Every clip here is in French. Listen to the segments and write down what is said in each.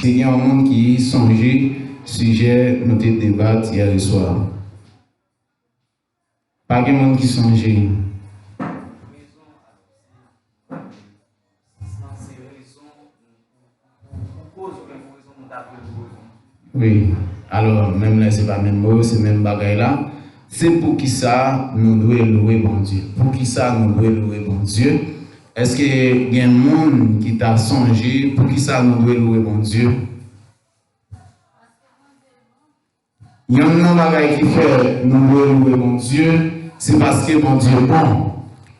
Il y a un monde qui songeait sujet nous débat hier soir. Pas de monde qui songeait. Oui, alors même là, c'est pas même mot, c'est même bagaille là. C'est pour qui ça nous devons louer bon Dieu. Pour qui ça nous devons louer bon Dieu. Est-ce qu'il y a un monde qui t'a songé pour qui ça nous devons louer bon Dieu? Il y a un bagaille qui fait nous devons louer bon Dieu, c'est parce que bon Dieu est bon.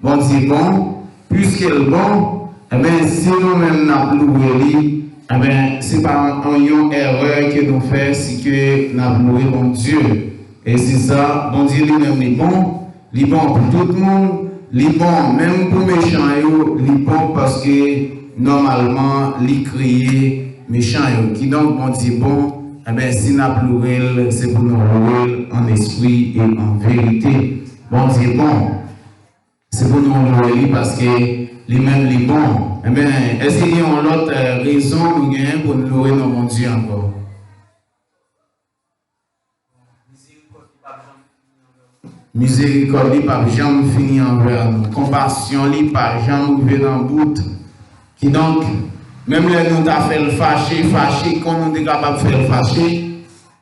Bon Dieu est bon, puisqu'il est bon, eh bien, si nous-mêmes n'avons loué, eh bien, c'est pas une erreur que nous faisons, si que nous avons loué bon Dieu. Et c'est ça, bon Dieu lui-même est bon, il est bon pour tout le monde, il est bon même pour les méchants, il est bon parce que normalement, il crée méchants. Qui donc, bon Dieu est bon, eh bien, si nous avons loué, c'est pour nous louer en esprit et en vérité. Bon Dieu est bon, c'est pour nous louer parce que lui-même est bon. Eh bien, est-ce qu'il y a une autre raison pour nous louer nos bon Dieu encore? Miséricorde n'est pas jamais fini envers nous. Compassion n'est pas jamais arrivé dans le bout. Qui donc, même là nous avons fait le fâché, quand nous sommes capables de faire le fâché,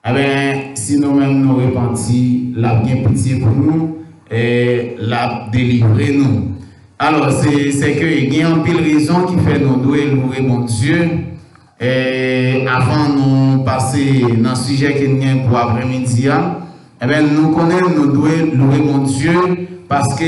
eh bien, si nous-mêmes nous repentis, la bien pitié pour nous et la délivrer nous. Alors, c'est qu'il y a une pile raison qui fait nous louer mon Dieu. Et avant de passer dans le sujet qui est pour après-midi, eh bien, nous connaissons, nous devons louer mon Dieu parce que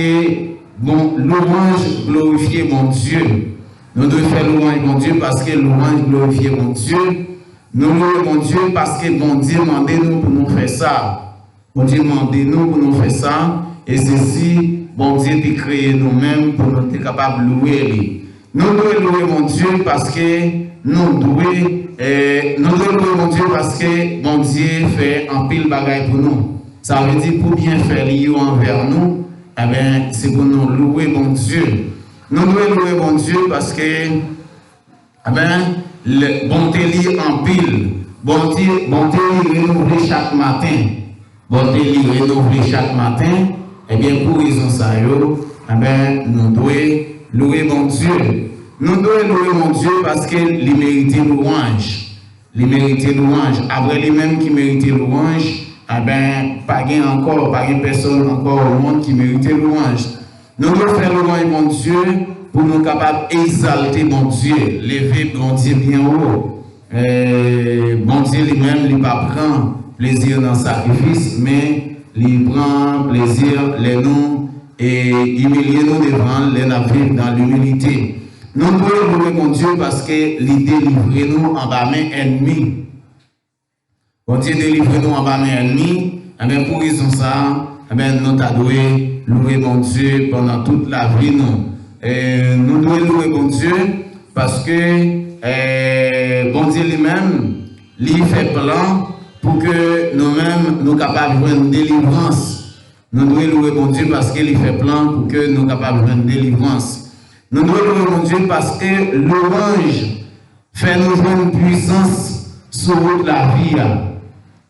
bon, louange glorifie mon Dieu. Nous devons faire louange mon Dieu parce que louange glorifie mon Dieu. Nous louons mon Dieu parce que bon Dieu demande nous pour nous faire ça. Bon Dieu demande nous pour nous faire ça. Et ceci, bon Dieu a créé nous-mêmes pour nous être capables de louer. Nous devons louer mon Dieu parce que nous devons louer mon Dieu parce que bon Dieu fait un pile bagaille pour nous. Ça veut dire pour bien faire envers nous, eh bien, c'est pour nous louer mon Dieu. Nous devons louer mon Dieu parce que, eh bien, le bonté lit en pile. Bonté renouvelée chaque matin. Bonté lit renouvelée chaque matin. Eh bien, pour raison ça, eh bien, nous devons louer mon Dieu. Nous devons louer mon Dieu parce qu'il mérite louange. Il mérite louange. Après lui-même qui mérite louange, eh bien, pas personne encore au monde qui mérite louange. Nous devons faire louange mon Dieu pour nous capables d'exalter mon Dieu, lever mon Dieu bien haut. Bon Dieu lui-même, il ne prend plaisir dans le sacrifice, mais il prend plaisir les nous et humilier nous devant les navires dans l'humilité. Nous devons louer mon Dieu parce que il délivre nous en bas main ennemi. Bon Dieu délivre nous en bas main ennemi. Eh bien, pour raison ça, eh bien, nous devons louer mon Dieu pendant toute la vie. Nous devons louer mon Dieu parce que bon Dieu lui-même, il fait plan pour que nous-mêmes nous capables de faire une délivrance. Nous devons louer mon Dieu parce qu'il fait plan pour que nous capables de faire une délivrance. Nous devons louer mon Dieu parce que l'orange fait nous jouer une puissance sur la vie.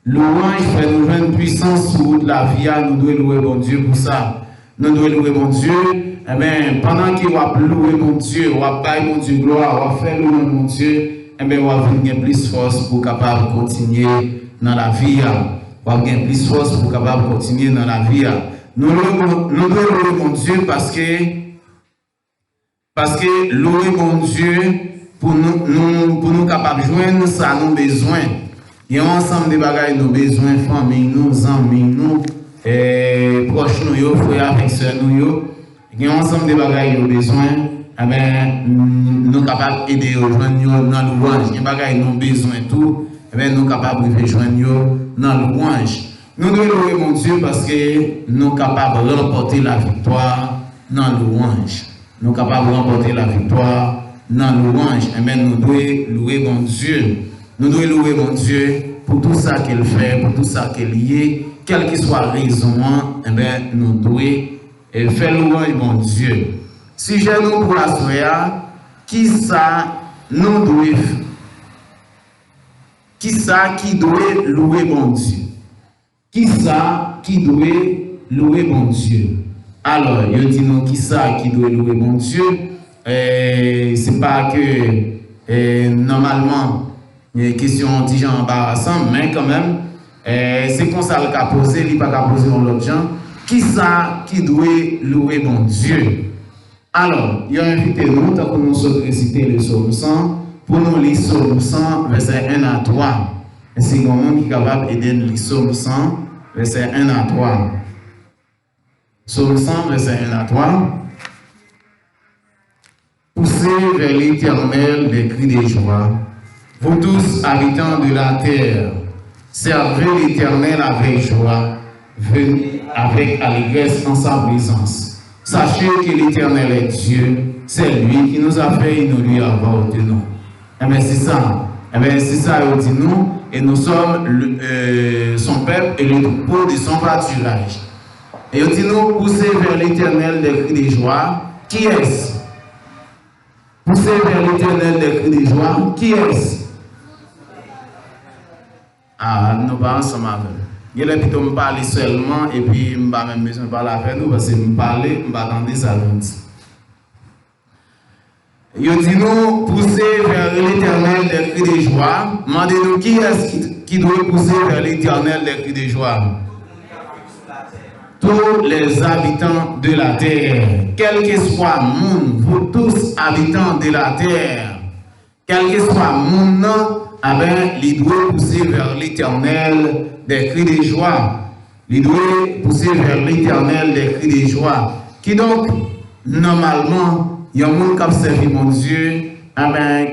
L'orange fait nous jouer une puissance sur la vie. Nous devons louer mon Dieu pour ça. Nous devons louer mon Dieu. Eh bien, pendant qu'il va louer mon Dieu, on va bailler mon Dieu gloire, on va faire louer mon Dieu, eh bien, on va venir plus force pour capable continuer dans la vie. On va gagner plus force pour capable continuer dans la vie. Nous devons louer mon Dieu parce que louer mon Dieu pour nous capables de joindre ça nos besoins. Il y a un ensemble de bagages nos besoins, famille, nos amis, nous proches nous, frères avec sœurs nous. Il y a un ensemble de bagages nos besoins. Eh bien, nous sommes capables d'aider aux joindre dans le louange. Il y a des bagages nos besoins tout. Eh bien, nous sommes capables de joindre dans le louange. Nous devons louer mon Dieu parce que nous sommes capables de remporter la victoire dans le louange. Nous sommes capables de remporter la victoire dans le louange. Eh bien, nous devons louer mon Dieu. Nous devons louer mon Dieu pour tout ça qu'il fait, pour tout ça qu'il y est, quelle que soit la raison. Eh bien, nous devons faire louange mon Dieu. Si j'ai nous pour la soirée, qui ça nous devons Qui ça qui doit louer bon Dieu? Qui ça qui doit louer bon Dieu? Alors, je dis non, qui ça qui doit louer bon Dieu? C'est pas que normalement, il y a une question de gens embarrassante, mais quand même, c'est comme ça qu'il a posé, il n'a pas posé dans l'autre gens. Qui ça qui doit louer bon Dieu? Alors, il a invité nous, tant que nous sommes réciter le psaume 100, pour nous lire psaume 100, verset 1 à 3. Et c'est comment qui est capable d'aider nous lire psaume 100, verset 1 à 3. Psaume 100, verset 1 à 3. Poussez vers l'Éternel des cris de joie, vous tous habitants de la terre, servez l'Éternel avec joie, venez avec allégresse en sa présence. Sachez que l'Éternel est Dieu, c'est lui qui nous a fait et nous lui avons obtenu. Eh bien, c'est ça. Eh bien, c'est ça, il dit nous, et nous sommes son peuple et le troupeau de son pâturage. Et il dit nous, poussez vers l'Éternel des cris de joie. Qui est-ce? Poussez vers l'Éternel des cris de joie. Qui est-ce? Ah, nous pas ensemble avec. Il est plutôt me parler seulement et puis je ne vais pas même besoin de parler avec nous parce que me parler, je vais attendre ça. Il dit nous, poussez vers l'Éternel des cris de joie. Demandez-nous qui est-ce qui doit pousser vers l'Éternel des cris de joie? Tous les habitants de la terre, quel que soit le monde, vous tous habitants de la terre, quel que soit le monde, il doit pousser vers l'Éternel des cris de joie. Il doit pousser vers l'Éternel des cris de joie. Qui donc, normalement, il y a un monde qui a servi mon Dieu,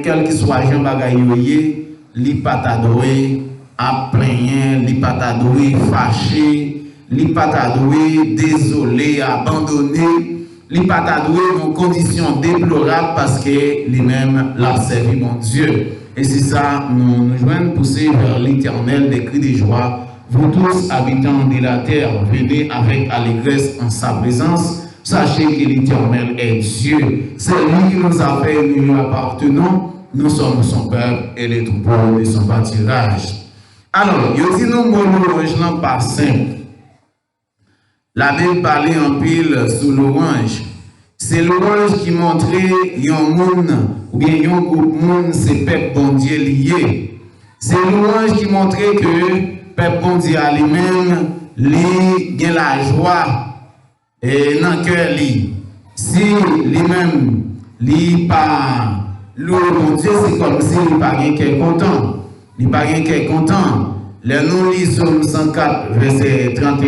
quel que soit Jean Bagayoye, il n'est pas adoré, à plaigner, il n'est pas adoré, fâché, il n'est pas adoré, désolé, abandonné, il n'est pas adoré dans conditions déplorables parce que lui-même l'a servi mon Dieu. Et c'est ça, nous joignons pousser vers l'Éternel des cris de joie. Vous tous, habitants de la terre, venez avec allégresse en sa présence. Sachez que l'Éternel est Dieu. C'est lui qui nous a fait et nous lui appartenons. Nous sommes son peuple et les troupeaux de son pâturage. Alors, il dit nous, louange pas simple. La Bible parlait en pile sous l'orange. C'est l'orange qui montrait un monde ou bien un groupe monde, c'est peuple bon Dieu lié. C'est l'orange qui montrait que peuple bon Dieu à lui-même, lui a la joie et dans le cœur lui. Si lui-même, lui pas loué bon Dieu, c'est comme si il pas quelqu'un content. Il pas quelqu'un content. Le nous lisons Psaume 104, verset 31.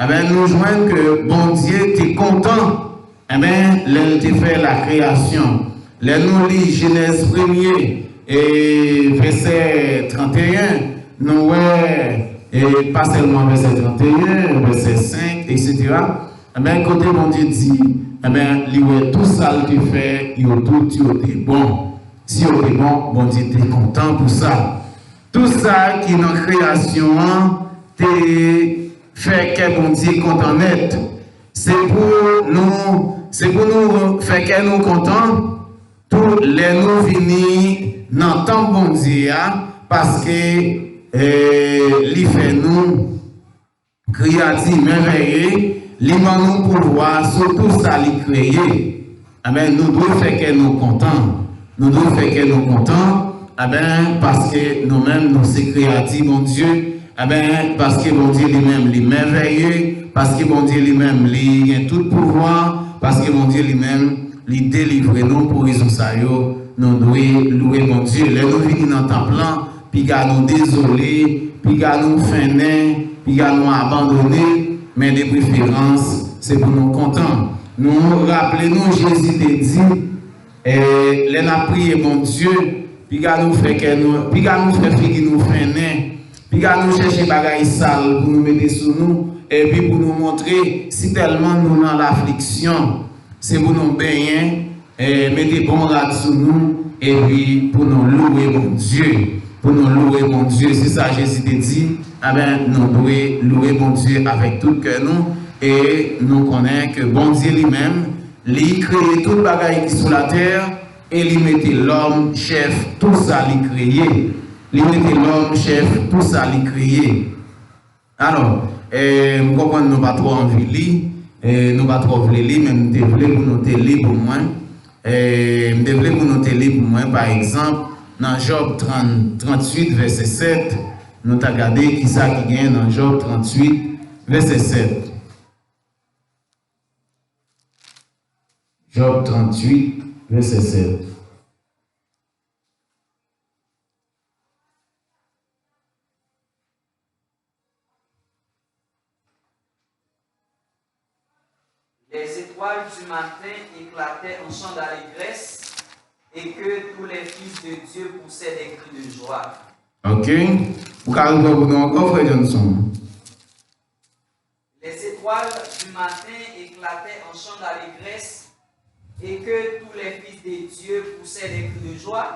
Eh bien, nous joignons que bon Dieu est content. Eh bien, il a fait la création. Les nous lisons Genèse 1er et verset 31. Nous et pas seulement verset 31, verset 5, etc. Eh bien, côté bon Dieu dit, eh bien, tout ça qu'il fait, il est bon. Si il est bon, bon Dieu est content pour ça. Tout ça qui est dans la création, fait que bon Dieu content net. C'est pour nous faire que nous contents. Tous les nous venir dans le temps bon Dieu parce que il fait nous créatifs merveilleux, il va nous pouvoir sur tout ça il créer. Amen. Nous devons faire que nous contents. Nous devons faire que nous contents. Amen. Parce que nous-mêmes nous sommes créatifs mon Dieu. Eh bien, parce que bon Dieu lui-même, il est merveilleux, parce que bon Dieu lui-même, il a tout pouvoir, parce que bon Dieu lui-même, il délivre nous pour raison ça, nous devons louer mon Dieu. Les nous venons dans le temple, puis nous désolés, puis nous feinés, puis nous abandonnés, mais de préférence, c'est pour nous contents. Nous rappelons, Jésus t'a dit, les n'a prié mon Dieu, puis nous fait que nous, puis nous fait finir nous feinés. Puis nous chercher bagaille sale pour nous mettre sous nous et puis pour nous montrer si tellement nous dans l'affliction, c'est pour nous baigner et mettre bon rat sous nous et puis pour nous louer mon Dieu. Pour nous louer mon Dieu, c'est ça Jésus te dit. Ah ben, nous devons louer mon Dieu avec tout cœur nous et nous connaissons que bon Dieu lui-même, il crée toute bagaille qui sur la terre et il mettait l'homme chef, tout ça il créé. il était l'homme chef, tout ça, il créé. Alors, nous comprenons nous pas trop envie de lire, nous pas trop envie de lire, mais nous devons pour nous lire pour moi. Nous devons pour nous lire pour moi, par exemple, dans Job 38, verset 7, nous avons regardé qui ça qui gagne dans Job 38, verset 7. Job 38, verset 7. Les étoiles du matin éclataient en chant d'allégresse et que tous les fils de Dieu poussaient des cris de joie. Ok. Vous avez encore, frère Johnson? Les étoiles du matin éclataient en chant d'allégresse et que tous les fils de Dieu poussaient des cris de joie.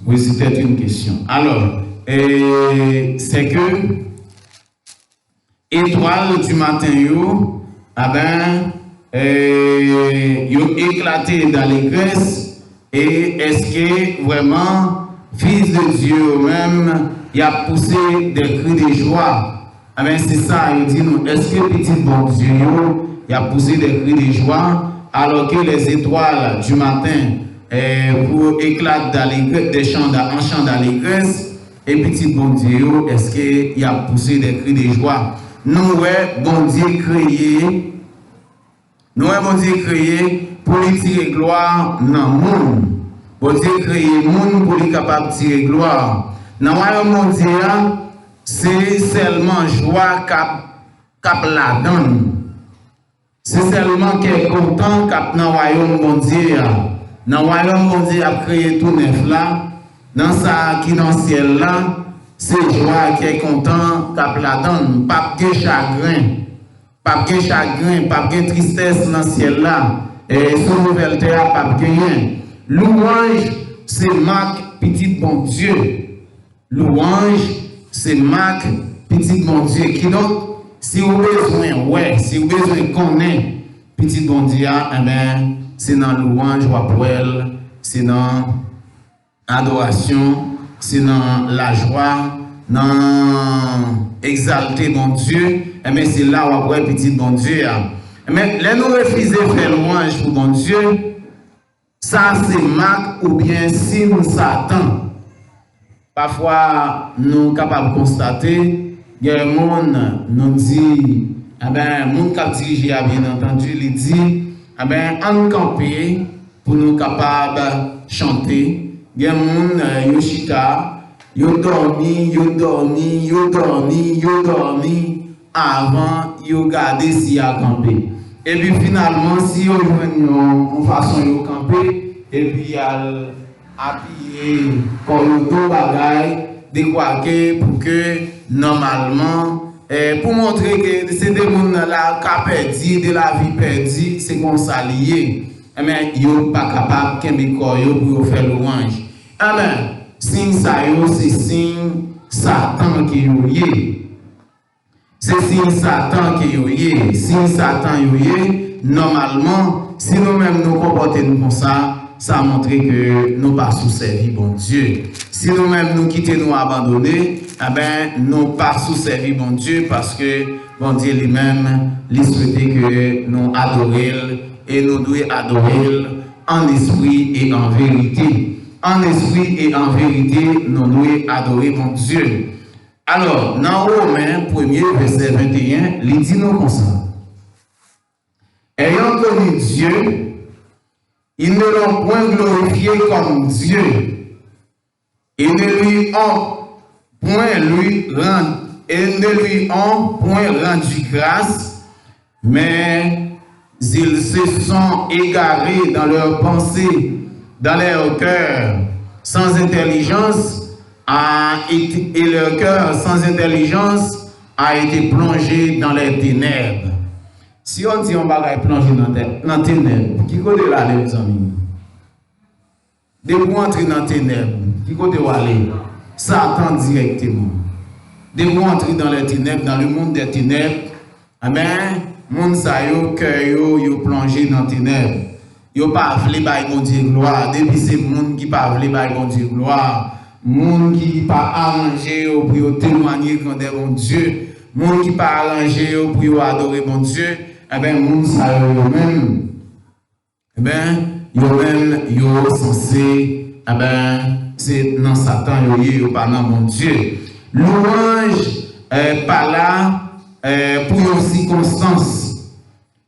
Oui, c'était une question. Alors, c'est que étoiles du matin, yo éclaté d'allégresse. Et est-ce que vraiment, fils de Dieu même, il a poussé des cris de joie? C'est ça, il dit nous, est-ce que petit bon Dieu, il a poussé des cris de joie, alors que les étoiles du matin, pour éclater des chants en chant d'allégresse, et petit bon Dieu, est-ce qu'il a poussé des cris de joie? Nous, bon Dieu créé, pour lui tirer gloire dans le monde. Bon Dieu créé le monde pour lui capable de tirer gloire. Dans le royaume mondial, c'est seulement joie cap la donne. C'est seulement qui est content cap dans le royaume mondial. Dans le royaume mondial a créé tout neuf là, dans ça qui dans le ciel là, c'est joie qui est content cap la donne. Pas de chagrin, pas de tristesse dans le ciel là. Et sur nouvelle terre, pas de rien. Louange, c'est marque petit bon Dieu. Louange, c'est marque petit bon Dieu. Qui donc, si vous avez besoin, si vous avez besoin de connaître petit bon Dieu, c'est dans louange, c'est dans adoration, c'est dans la joie, dans exalter bon Dieu, c'est là où vous avez petit bon Dieu. Mais là, nous refusons de faire louange pour bon Dieu. Ça, c'est marque ou bien signe Satan. Parfois, nous sommes capables de constater, il y a un monde nous dit, le monde qui a dirigé, bien entendu, il dit, on camper pour nous capables de chanter. Il y a un monde, Yoshita, yo dormi, avant, yo garder si a campé. Et puis finalement, si on joue une façon de camper, et puis il appuyer comme tout bagaille décoiqué pour que normalement pour montrer que c'est des gens là qui perdu de la vie perdue, c'est qu'on s'allie, mais ils pas capable de pour faire louange. Signe ça c'est signe Satan qui est. C'est signe Satan qui est. Signe Satan est. Normalement, si nous-mêmes nous comportons comme ça montre que nous pas sous-servi bon Dieu. Si nous-mêmes nous quittons, nous abandonner, nous pas sous-servi bon Dieu parce que bon Dieu lui-même, il souhaitait que nous adorions et nous devons adorer en esprit et en vérité. En esprit et en vérité, nous devons adorer mon Dieu. Alors, dans Romains 1er, verset 21, il dit nous comme ça. Ayant connu Dieu, ils ne l'ont point glorifié comme Dieu. Ils ne lui ont point rendu grâce, mais ils se sont égarés dans leurs pensées, dans leur cœur sans intelligence, et leur cœur sans intelligence a été plongé dans les ténèbres. Si on dit on va plonger dans les ténèbres, qui côté là, les amis? Dès que vous entrez dans les ténèbres, qui côté vous allez? Satan directement. Dès que vous entrez dans les ténèbres, dans le monde des ténèbres, monde ça yo cœur yo plongé dans les ténèbres. Yo pas voulu bailler bon Dieu gloire. Depuis c'est monde qui pas voulu bailler bon Dieu gloire. monde qui pas arrangé pour témoigner quand est bon Dieu, monde qui pas arrangé pour adorer bon Dieu, eh ben monde ça eux-mêmes, eh ben eux-mêmes yo censé, eh ben c'est dans Satan yo pas dans mon Dieu. Louange pas là pour une circonstance.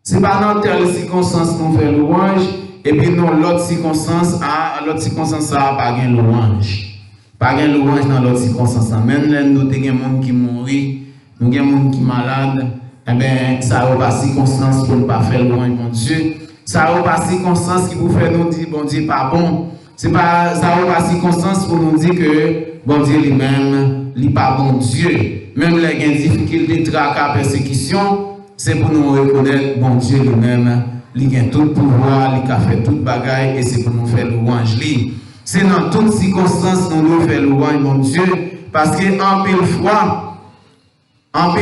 C'est pas dans telle circonstance qu'on fait louange et puis non l'autre circonstance ça pas gain louange. Pas gain louange dans l'autre circonstance. Même là nous avons des gens qui mourir, nous avons des gens qui malades, eh ben ça n'a pas circonstance pour ne pas faire louange mon Dieu. Ça n'a pas circonstance qui vous fait nous dire bon Dieu pas bon. C'est pas ça n'a pas circonstance pour nous dire que bon Dieu lui-même il pas bon Dieu. Même les gens difficultés, tracas, persécution, c'est pour nous reconnaître bon Dieu lui-même, il a tout pouvoir, il a fait toute bagaille et c'est pour nous faire louange. C'est dans toutes circonstances que nous faisons louange mon Dieu parce que en pile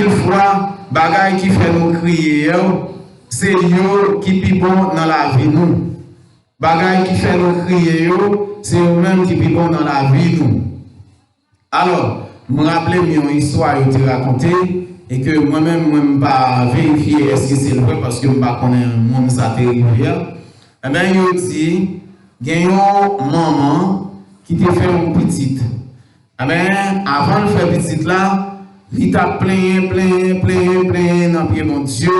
fois, bagaille qui fait nous crier, c'est eux qui est bon dans la vie nous. Bagaille qui fait nous crier, c'est eux-mêmes qui est bon dans la vie nous. Alors, je me rappelle une histoire que je racontée et que moi-même, je ne pas vérifier est-ce que c'est vrai parce que je ne connais pas mon ça terrible. Eh bien, il dit, il y a une maman qui t'a fait une petite. Eh bien, avant de faire petite là, il t'a plein dans pied mon Dieu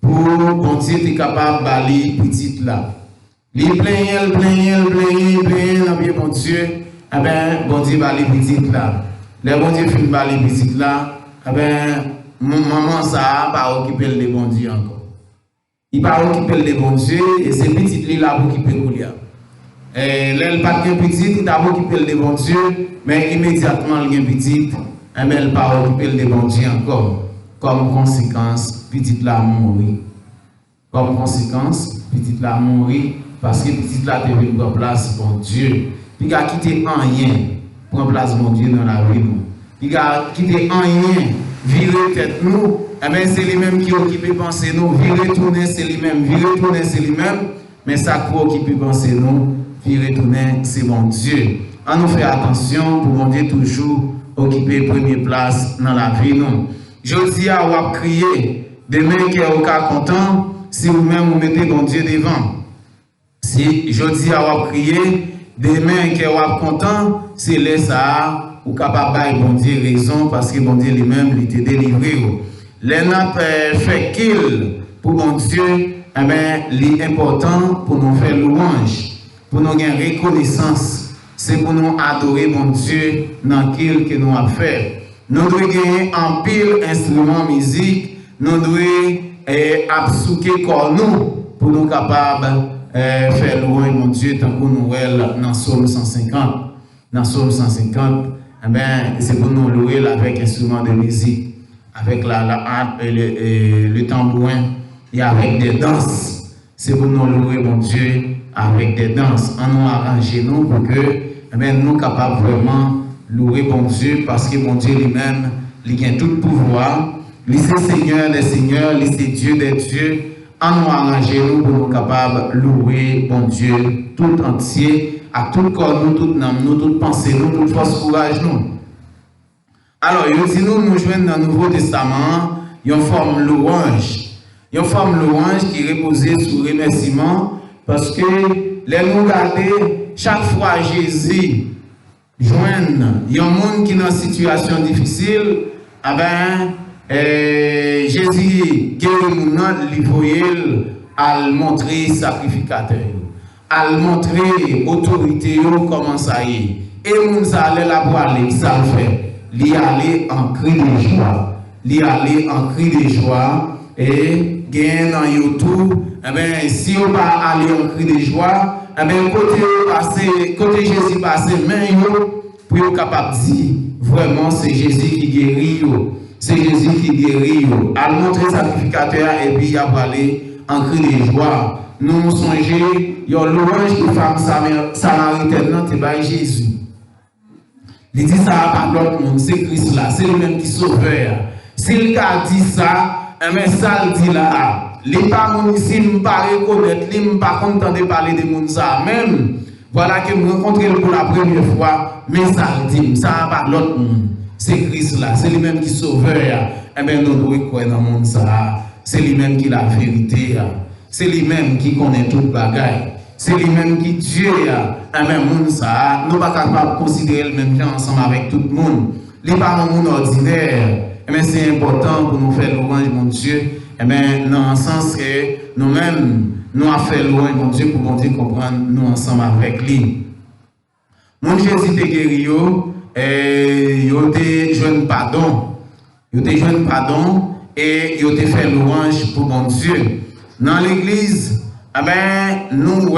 pour bon Dieu être capable de balayer petite là. Il plein dans pied mon Dieu. Eh bien, bon Dieu balayer petite là. Les bon Dieu fait balayer petite là. Eh bien, maman ça pas occuper le bon Dieu encore. Il pas occuper le bon Dieu et c'est petite là pour occuper Goliath. Elle pas de petite, il a occupé le bon Dieu, mais immédiatement il y a petite, elle n'a pas occupé le bon Dieu encore. Comme conséquence, petite là mourit. Comme conséquence, petite là mourit parce que petite là devait prendre place bon Dieu. Puis il a quitté rien prendre place bon Dieu dans la vie nous. Il a quitté rien virer tête nous. Eh bien, c'est lui-même qui occupe penser nous. Virer tourner c'est lui-même. Virer tourner c'est lui-même. Mais ça qui occupe penser nous. Virer tourner c'est bon Dieu. On nous fait attention pour bon Dieu toujours occuper première place dans la vie nous. Je dis à vous crier. Demain qui est au cas content. Si vous-même vous mettez bon Dieu devant. Si je dis à vous crier. Demain qui est content. C'est là ça. Ou capable de bon Dieu raison parce que bon Dieu lui-même il t'a délivré. Les n'a fait qu'il pour bon Dieu, eh bien, l'important pour nous faire louange, pour nous gagner reconnaissance, c'est pour nous adorer bon Dieu dans qu'il que nous avons fait. Nous devons gagner en pile instrument musique, nous devons absouquer comme nous pour nous capables faire louange mon Dieu tant que nous dans Psaume 150. Dans Psaume 150, eh bien, c'est pour nous louer avec instrument de musique, avec la harpe et le tambourin et avec des danses. C'est pour nous louer mon Dieu avec des danses. On nous arrange nous pour que eh bien, nous capables vraiment louer mon Dieu parce que mon Dieu lui-même, il a tout pouvoir. Il est Seigneur des seigneurs, il est Dieu des dieux. On nous arrange nous pour nous capables louer mon Dieu tout entier. À tout corps, nous, toute âme, nous, toute pensée, nous, toute force, courage, nous. Alors, il dit nous joignons dans le Nouveau Testament, une forme louange. Une forme louange qui repose sur remerciement, parce que les nous regarder, chaque fois Jésus joigne un monde qui est dans une situation difficile, eh ben, Jésus guérit le monde, il voyait à montrer sacrificateur. À montrer l'autorité, comment ça y est. Et nous allons là pour aller, ça le fait. L'y aller en cri de joie. L'y aller en cri de joie. Et gagner dans YouTube, eh bien, si on va aller en cri de joie, eh bien, côté Jésus passe, mais pour être capable de dire, vraiment, c'est Jésus qui guérit. C'est Jésus qui guérit. À montrer sacrificateur, et puis il va aller en cri de joie. Nous songeons, il y a l'orange de femme samaritaine, c'est Jésus. Il dit ça à l'autre monde, c'est Christ là, c'est lui-même qui sauveur. S'il a dit ça, mais ça le dit là. Les pas ici, ne pas reconnaître, ne pas content de parler de monde ça. Même, Voilà que me rencontré pour la première fois, mais ça dit, ça va pas l'autre monde. C'est Christ là, c'est lui-même qui sauveur. Eh bien, nous devons croire dans le monde ça. C'est lui-même qui la vérité. C'est lui-même qui connaît toute bagaille. C'est lui-même qui Dieu. Eh bien, monde ça, nous ne sommes pas capables de considérer le même temps ensemble avec tout le monde. Les parents monde ordinaire. Eh bien, c'est important pour nous faire louange, mon Dieu. Eh bien, dans le sens que nous-mêmes, nous avons fait louange, mon Dieu, pour bon Dieu comprendre nous ensemble avec lui. Mon Jésus te guéri, yo te jeune pardon. Yo te jeune pardon et yo te fait louange pour mon Dieu. Dans l'église, eh ben, nous,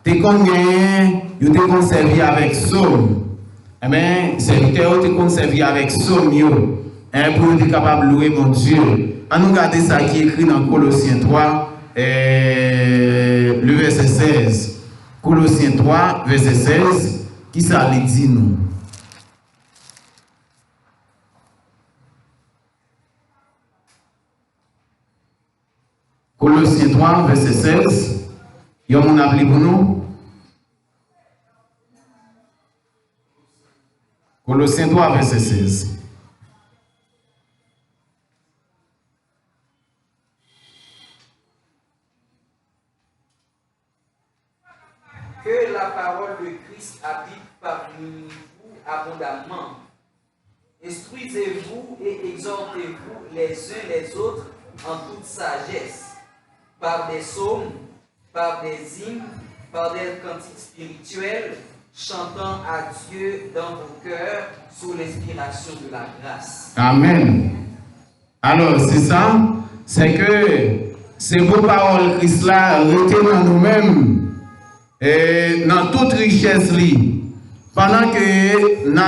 te combien, yo te conservé avec somme. Eh bien, serviteur te conservé avec somme, pour être capable de louer mon Dieu. On nous regarde ça qui est écrit dans Colossiens 3, le verset 16. Colossiens 3, verset 16, qui ça les dit nous? Colossiens 3, verset 16. Il y a mon appelé pour nous. Colossiens 3, verset 16. Que la parole de Christ habite parmi vous abondamment. Instruisez-vous et exhortez-vous les uns les autres en toute sagesse, par des psaumes, par des hymnes, par des cantiques spirituels, chantant à Dieu dans vos cœurs sous l'inspiration de la grâce. Amen. Alors, c'est ça, c'est que ces beaux paroles Christ là retiennent dans nous-mêmes. Et dans toute richesse, pendant que nous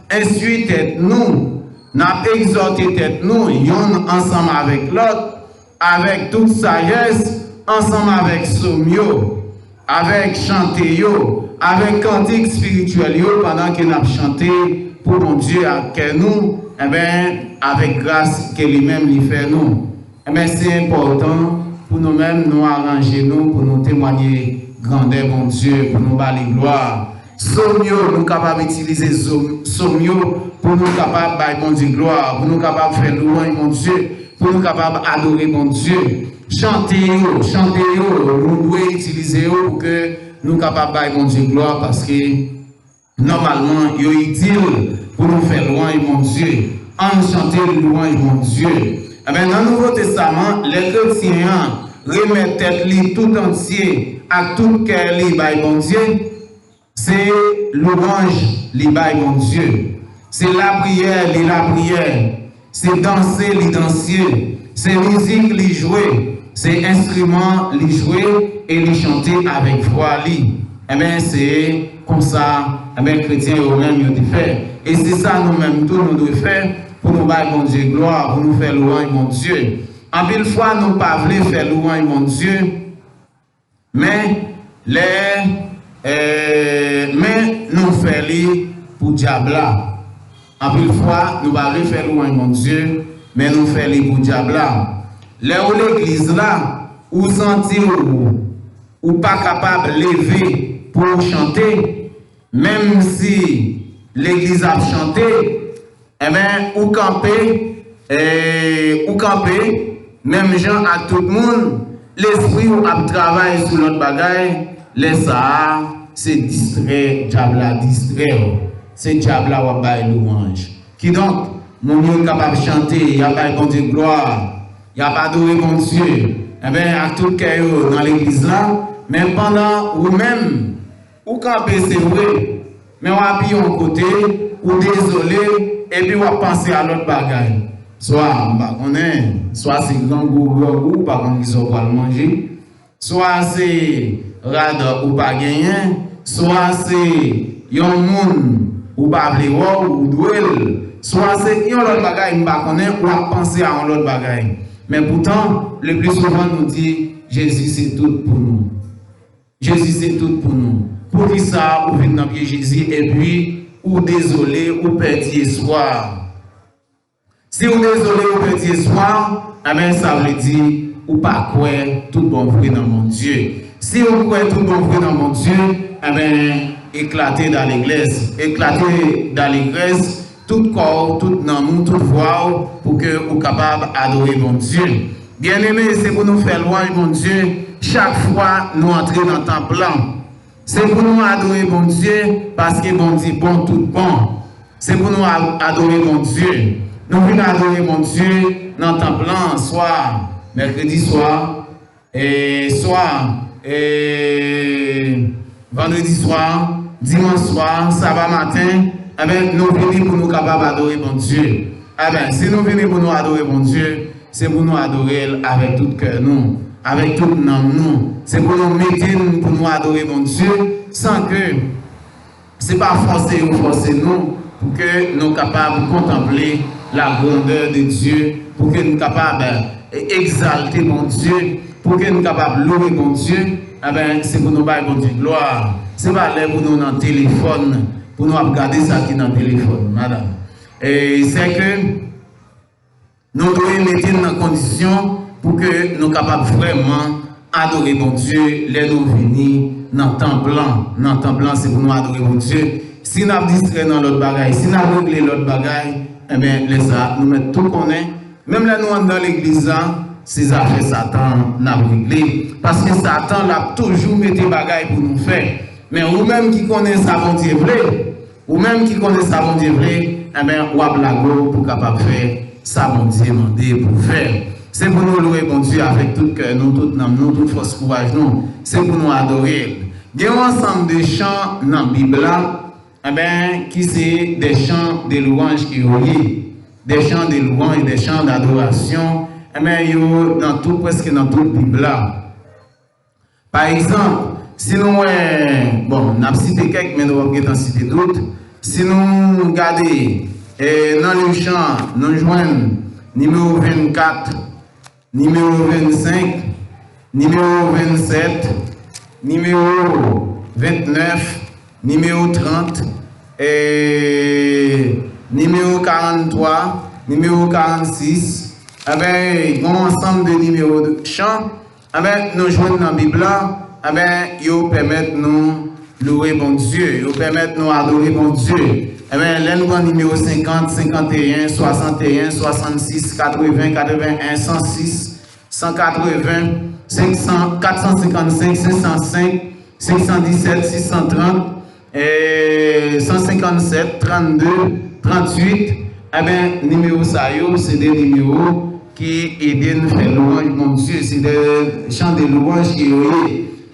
instruit tête nous, nous exhorté tête nous, yon ensemble avec l'autre, avec toute sagesse, ensemble avec somio, avec chanter avec cantique spirituel pendant que nous chanté pour mon Dieu à nous, eh bien, avec grâce que lui-même lui fait nous. Eh bien, c'est important pour nous-mêmes nous arranger nous, pour nous témoigner grandeur, mon Dieu, pour nous balayer gloire. Somio, nous capables d'utiliser somio pour nous capables de mon Dieu gloire, pour nous capables de faire louange, mon Dieu, pour nous capables d'adorer, mon Dieu. Chanter, nous devons utiliser pour que nous capables de mon Dieu gloire parce que normalement, il est utile pour nous faire louange, mon Dieu. En chanter louange, mon Dieu. Eh bien, dans le Nouveau Testament, les chrétiens remettent tête tout entier à tout cœur libre, mon Dieu. C'est louange libre, mon Dieu. C'est la prière. C'est danser, danser. C'est musique, les jouer. C'est instrument, les jouer et les chanter avec foi. Eh bien, c'est comme ça, eh bien, les chrétiens eux-mêmes ont fait. Et c'est ça nous-mêmes, tout nous devons faire pour nous battre, mon Dieu, gloire, pour nous faire louange, mon Dieu. En mille fois, nous ne pas voulu faire louange, mon Dieu, mais nous faisons pour Diabla. En mille fois, nous ne pas voulu faire louange, mon Dieu, mais nous faisons pour Diabla. L'église là, où sentir ou pas capable de lever pour chanter, même si l'église a chanté, eh bien, ou camper, même gens à tout le monde, l'esprit a travaillé sur notre bagaille, les ça, c'est distrait, diabla distrait, c'est diabla ou bail louange. Qui donc, mon Dieu capable de chanter, il y a pas de gloire, il y a pas adoré mon Dieu, eh bien, à tout cœur dans l'église là, mais pendant ou même, ou camper c'est vrai, mais on a pris un côté, ou désolé, et puis on va penser à l'autre bagaille. Soit c'est grand goût, par contre, ils ont pas le manger. Soit c'est rade ou pas gagné. Soit c'est yon moun ou pas vle ou douel. Soit c'est yon l'autre bagaille, m'pa connaît, ou à penser à l'autre bagaille. Mais pourtant, le plus souvent nous dit, Jésus c'est tout pour nous. Jésus c'est tout pour nous. Pour dire ça, ou venir dans pied Jésus, et puis, ou désolé, ou perdu espoir. Si vous désolé ou petit espoir, ça veut dire ou pas quoi tout bon fruit dans mon Dieu. Si vous croyez tout bon fruit dans mon Dieu, eh ben, éclater dans l'église. Éclater dans l'église, tout corps, tout nom, toute voix, pour que vous capable d'adorer mon Dieu. Bien aimé, c'est pour nous faire louange, mon Dieu, chaque fois nous entrer dans le temple. C'est pour nous adorer mon Dieu, parce que mon Dieu bon, tout bon. C'est pour nous adorer mon Dieu. Nous venons adorer mon Dieu dans le temple, soir, mercredi soir, et vendredi soir, dimanche soir, sabbat matin, eh bien, nous venons pour nous capables d'adorer mon Dieu. Eh bien, si nous venons pour nous adorer mon Dieu, c'est pour nous adorer avec tout cœur nous, avec tout nom nous. C'est pour nous mettre pour nous adorer mon Dieu, sans que ce n'est pas forcer ou forcer nous, pour que nous soyons capables de contempler la grandeur de Dieu, pour que nous soyons capables d'exalter mon Dieu, pour que nous soyons capables de louer mon Dieu. Eh bien, c'est pour nous faire mon Dieu gloire. Ce n'est pas là pour nous dans le téléphone, pour nous regarder ça qui est dans le téléphone, madame. Et c'est que nous devons mettre dans condition pour que nous soyons capables vraiment adorer mon Dieu, les nous venir dans le temps blanc. Dans le temps blanc, c'est pour nous adorer mon Dieu. Si nous avons distrait dans l'autre bagaille, si nous avons réglé l'autre bagaille, eh bien, nous mettons tout qu'on est. Même là, nous dans l'église, ces affaires Satan n'a réglé. Parce que Satan l'a toujours mis des bagailles pour nous faire. Mais vous-même qui connaissez ça, bon Dieu, vous-même qui connaissez ça, bon Dieu, eh bien, vous avez la go pour capable faire ça, bon Dieu, demandé pour faire. C'est pour nous louer, bon Dieu, avec tout cœur, nous, toute âme, nous, toute force, courage, nous. C'est pour nous adorer. Il y a un ensemble de chants dans la Bible, eh bien, qui c'est des chants de louanges qui ont lié. Des chants de louanges, des chants d'adoration. Eh bien, il y a dans tout, presque dans toute la Bible. Par exemple, si nous, bon, on a cité quelques, mais nous allons citer d'autres. Si nous regardons dans le chant, nous joignons numéro 24, numéro 25, numéro 27, numéro 29, numéro 30, numéro 43, numéro 46, avec un ensemble de numéros de chant, avec nous jouons dans la Bible, avec ils permettent nous louer bon Dieu, ils permettent nous adorer bon Dieu. Là, nous avons numéro 50, 51, 61, 66, 80, 81, 106, 180, 500, 455, 505, 517, 630, 157, 32, 38. Eh bien, numéro ça, c'est des numéros qui aident nous faire louange, mon Dieu. C'est des chants de louange qui ont.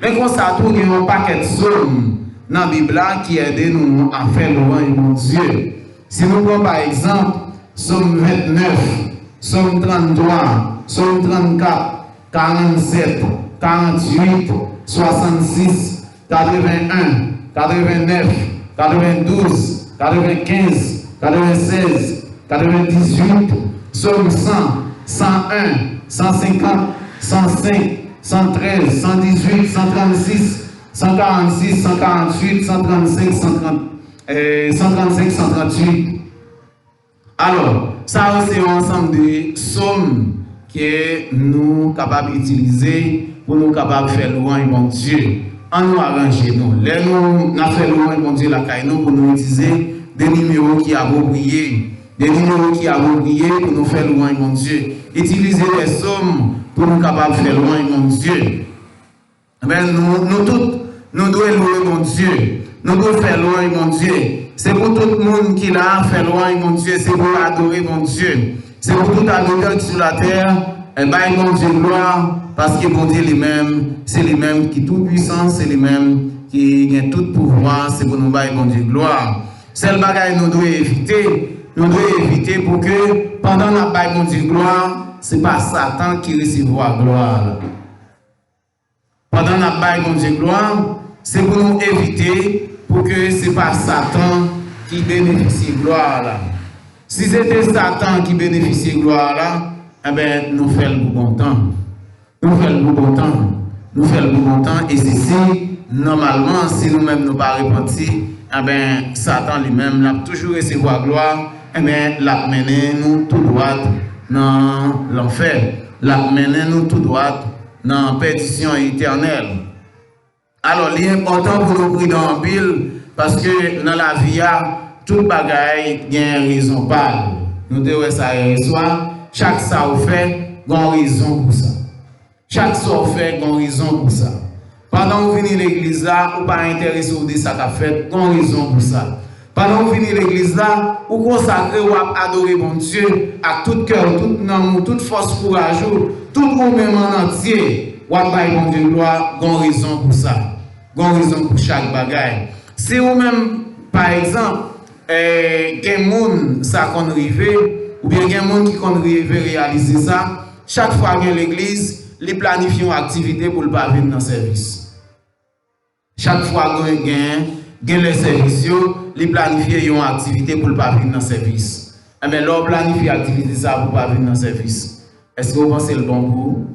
Mais quand ça tourne, il y a un paquet de psaumes dans la Bible qui aident nous à faire louange, mon Dieu. Si nous prenons par exemple, psaume 29, psaume 33, psaume 34, 47, 48, 66, 81, 89, 92, 95, 96, 98, psaume 100, 101, 150, 105, 113, 118, 136, 146, 148, 135, 135, 138. Alors, ça c'est un ensemble de psaumes que nous sommes capables d'utiliser pour nous capables de faire louange, mon Dieu. En nous arranger, nous. Là, nous avons fait louange, mon Dieu, la caille, nous, pour nous utiliser des numéros qui appropriés. Des numéros qui appropriés pour nous faire louange, mon Dieu. Utiliser les sommes pour nous capables de faire louange, mon Dieu. Mais nous tous, nous devons louer, mon Dieu. Nous devons faire louange, mon Dieu. C'est pour tout le monde qui l'a fait louange, mon Dieu. C'est pour adorer, mon Dieu. C'est pour tout adorateur sur la terre. Et bien, mon Dieu, gloire. Parce que mon Dieu lui-même, c'est lui-même qui est tout puissant, c'est lui-même qui a tout pouvoir, c'est pour nous bailler mon Dieu gloire. C'est le bagage que nous devons éviter. Nous devons éviter pour que pendant la baille mon Dieu gloire, ce n'est pas Satan qui recevra gloire. Pendant la baille mon Dieu gloire, c'est pour nous éviter pour que ce n'est pas Satan qui bénéficie gloire là. Si c'était Satan qui bénéficie gloire là, eh bien, nous faisons le bon temps. Nous faisons le bon temps. Nous faisons le bon temps. Et c'est si, normalement, si nous-mêmes nous pas repentis, eh bien, Satan lui-même l'a toujours recevoir gloire, eh bien, l'a mené nous tout droit dans l'enfer. L'a mené nous tout droit dans la perdition éternelle. Alors, il est important pour nous prendre en pile, parce que dans la vie, toute bagaille a une raison pâle. Nous devons ça hier soir. Chaque ça vous fait, il y a une raison pour ça. Chaque ça vous fait, il y a une raison pour ça. Pendant que vous venez à l'église là, vous pas intéressé au ça qu'a fait, il y a une raison pour ça. Pendant que vous venez à l'église là, vous consacrez, vous adorez mon Dieu, à tout cœur, tout amour, toute force courage, tout vous-même en entier, vous avez mon Dieu gloire, il y a une raison pour ça. Il y a une raison pour chaque bagaille. Si vous-même, par exemple, il y a des gens qui ont arrivé, ou bien il y a des gens qui ont arrivé à réaliser ça, chaque fois qu'il y a l'église, ils planifient une activité pour ne pas venir dans le service. Chaque fois qu'il y a les services, ils planifient une activité pour ne pas venir dans le service. Mais leur planifie activité ça pour ne pas venir dans le service. Est-ce que vous pensez le bon coup?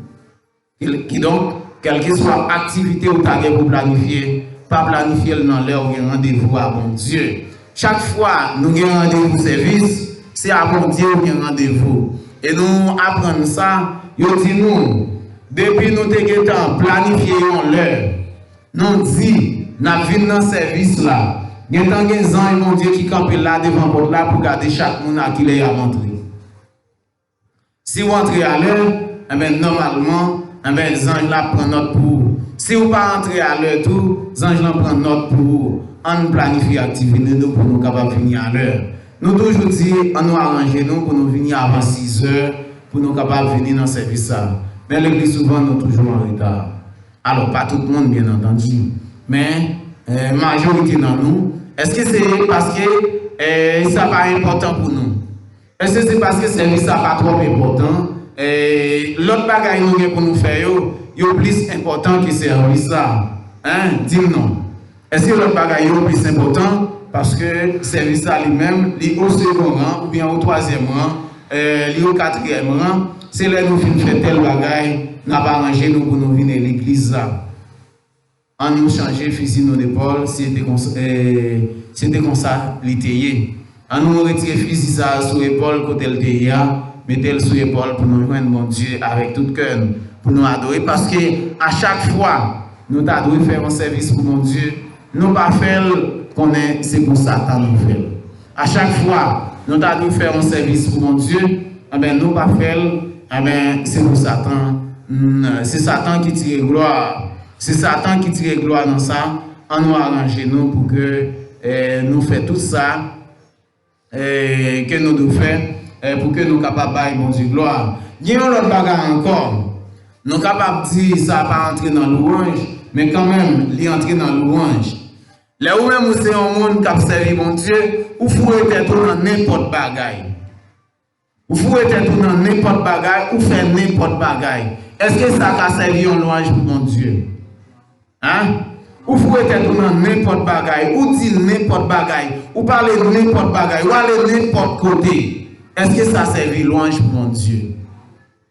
Qui donc, quelle que soit l'activité ou taguer pour planifier, pas planifier dans l'heure où il y a un rendez-vous à bon Dieu. Chaque fois nous avons un rendez-vous service, c'est à bon Dieu où il y a un rendez-vous. Et nous apprenons ça, nous disons, depuis nous avons planifié l'heure, nous disons, nous venons dans ce service là, il y a des gens, mon Dieu, qui campent là devant la porte là pour garder chaque monde à qui il est à rentrer. Si vous entrez à l'heure, normalement, les anges là prennent note pour vous. Si vous ne pas entrer à l'heure tout, les anges là prennent note pour vous. On planifie l'activité pour nous capables de venir à l'heure. Nous toujours disons, on nous arrange nous pour nous venir avant 6 heures, pour nous capables de venir dans le service. Mais l'église souvent nous toujours en retard. Alors pas tout le monde bien entendu, mais majorité dans nous. Est-ce que c'est parce que ça n'est pas important pour nous? Est-ce que c'est parce que le service n'est pas trop important? L'autre bagaille nous avons pour nous faire, est plus important que le service là. Hein? Dis-nous non. Est-ce que l'autre bagaille est plus important? Parce que le service lui-même, il est au second rang, ou bien au troisième rang, il est au quatrième rang. C'est là que nous faisons tel bagaille, nous n'avons pas arrangé nous pour nous venir à l'église là. On nous changer fusil nos épaules, c'était comme ça, l'été. On nous retire fusil ça sur l'épaule côté l'été, mettez-le sur l'épaule pour nous joindre mon Dieu avec tout cœur, pour nous adorer. Parce que à chaque fois, nous devons faire un service pour mon Dieu, nous pas faire qu'on est, c'est pour Satan nous fait. À chaque fois, nous devons faire un service pour mon Dieu, nous pas faire, c'est pour Satan. C'est Satan qui tire gloire. C'est Satan qui tire gloire dans ça. On nous arrange nous pour que nous fassions tout ça que nous devons faire pour que nous soyons capables de mon Dieu gloire. Il y a un autre bagage encore. Nous sommes capables de dire que ça ne va pas entrer dans l'orange, mais quand même, il est entré dans l'orange. Là où même c'est un monde qui a servi mon Dieu, où vous êtes tout dans n'importe bagaille. Vous êtes tout dans n'importe bagaille, ou faire n'importe bagaille. Est-ce que ça a servi un louange pour mon Dieu? Hein? Ou vous êtes tout dans n'importe bagaille, ou dit n'importe bagaille, ou parler de n'importe bagaille, ou aller n'importe côté. Est-ce que ça servi louange pour mon Dieu?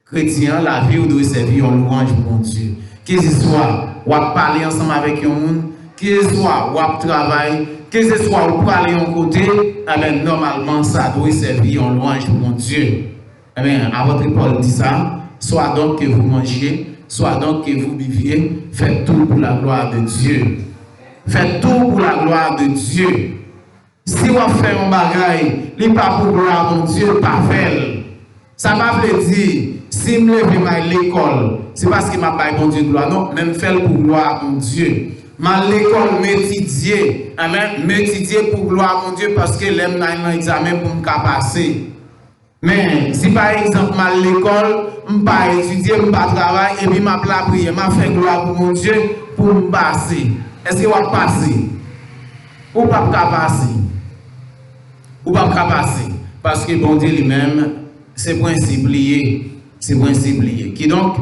Chrétien, la vie, vous devez servir un louange pour mon Dieu. Que ce soit, ou parler ensemble avec un monde, que ce soit, ou travailler, que ce soit, ou parler en côté, normalement, ça doit servir en louange pour mon Dieu. À votre épaule dit ça, soit donc que vous mangiez, soit donc que vous viviez, faites tout pour la gloire de Dieu. Faites tout pour la gloire de Dieu. Si vous faites un bagaille, il n'est pas pour gloire de Dieu, pas fait. Ça ne veut pas dire, si je me lève à l'école, c'est parce que je n'ai pas bon Dieu gloire. Non, même faire pour gloire de Dieu. Ma l'école m'étudier, m'étudier pour gloire mon Dieu parce que l'aime dans un examen pour me passer. Mais si par exemple ma l'école, je ne pas étudier, je ne pas travailler et puis ma prière, je fais gloire pour mon Dieu pour me passer. Est-ce que vous va passer? Ou pas passer? Ou pas passer? Parce que bon Dieu lui-même, c'est principe lié. C'est principe lié. Qui donc,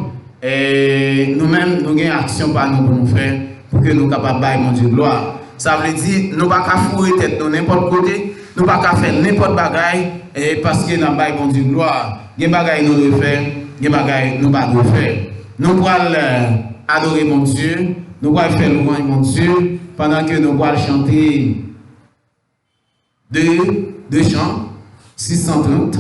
nous-mêmes, nous avons une action par nous pour nous faire. Pour que nous soyons capables de faire mon Dieu gloire. Ça veut dire nous ne pouvons pas fourrer tête de n'importe côté, nous ne pouvons pas faire n'importe bagaille parce que nous avons mon Dieu gloire. Il y a des bagailles nous devons faire, il y a des bagailles nous ne pouvons pas faire. Nous pouvons adorer mon Dieu, nous pouvons faire louange mon Dieu pendant que nous pouvons chanter deux chants, 630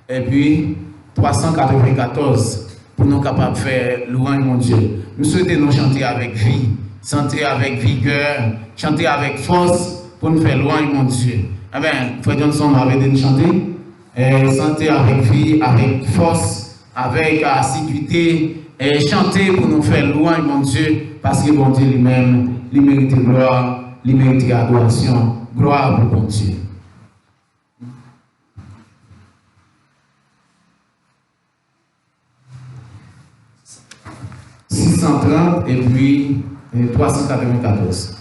et puis 394 pour nous capables de faire louange mon Dieu. Nous souhaitons nous chanter avec vie. chanter avec vigueur, chanter avec force pour nous faire louange, mon Dieu. Eh bien, Frère Johnson avait dit de chanter. Chanter avec vie, avec force, avec assiduité, et chanter pour nous faire louange, mon Dieu, parce que bon Dieu lui-même, il mérite gloire, il mérite adoration. Gloire pour bon Dieu. « 630 et puis 394.